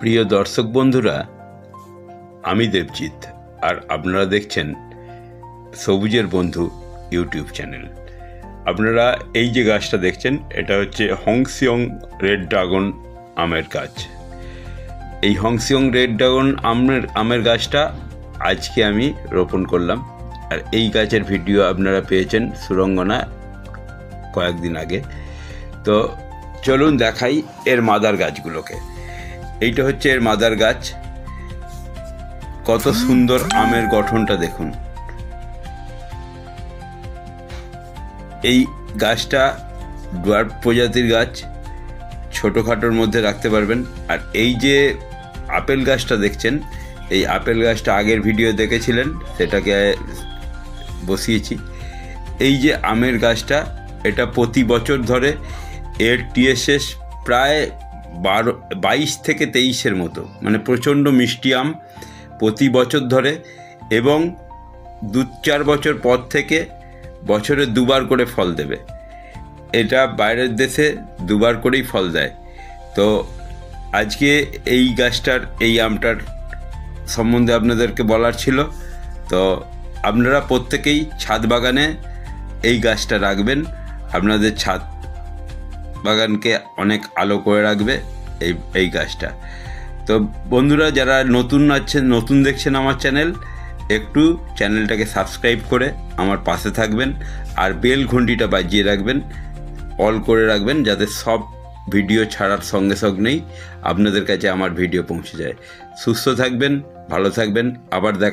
প্রিয় দর্শক বন্ধুরা, আমি দেবজিৎ আর আপনারা দেখছেন সবুজের বন্ধু ইউটিউব চ্যানেল। আপনারা এই যে গাছটা দেখছেন, এটা হচ্ছে হংসিয়ং রেড ড্রাগন আমের গাছ। এই হংসিয়ং রেড ড্রাগন আমের গাছটা আজকে আমি রোপণ করলাম। আর এই গাছের ভিডিও আপনারা পেয়েছেন সুরঙ্গনা কয়েকদিন আগে। তো চলুন দেখাই এর মাদার গাছগুলোকে। এইটা হচ্ছে এর মাদার গাছ। কত সুন্দর আমের গঠনটা দেখুন। এই গাছটা ডোয়ার্ফ প্রজাতির গাছ, ছোটোখাটোর মধ্যে রাখতে পারবেন। আর এই যে আপেল গাছটা দেখছেন, এই আপেল গাছটা আগের ভিডিও দেখেছিলেন, সেটাকে বসিয়েছি। এই যে আমের গাছটা, এটা প্রতি বছর ধরে এর টিএসএস প্রায় 22 থেকে 23-এর মতো, মানে প্রচণ্ড মিষ্টি আম প্রতি বছর ধরে। এবং 2-4 বছর পর থেকে বছরে 2বার করে ফল দেবে। এটা বাইরের দেশে 2বার করেই ফল দেয়। তো আজকে এই গাছটার, এই আমটার সম্বন্ধে আপনাদেরকে বলার ছিল। তো আপনারা প্রত্যেকেই ছাদ বাগানে এই গাছটা রাখবেন। আপনাদের ছাদ বাগানকে অনেক আলো করে রাখবে এই গাছটা। তো বন্ধুরা, যারা নতুন দেখছেন আমার চ্যানেল, একটু চ্যানেলটাকে সাবস্ক্রাইব করে আমার পাশে থাকবেন। আর বেল ঘন্টিটা বাজিয়ে রাখবেন, অল করে রাখবেন, যাতে সব ভিডিও ছাড়ার সঙ্গে সঙ্গেই আপনাদের কাছে আমার ভিডিও পৌঁছে যায়। সুস্থ থাকবেন, ভালো থাকবেন, আবার দেখা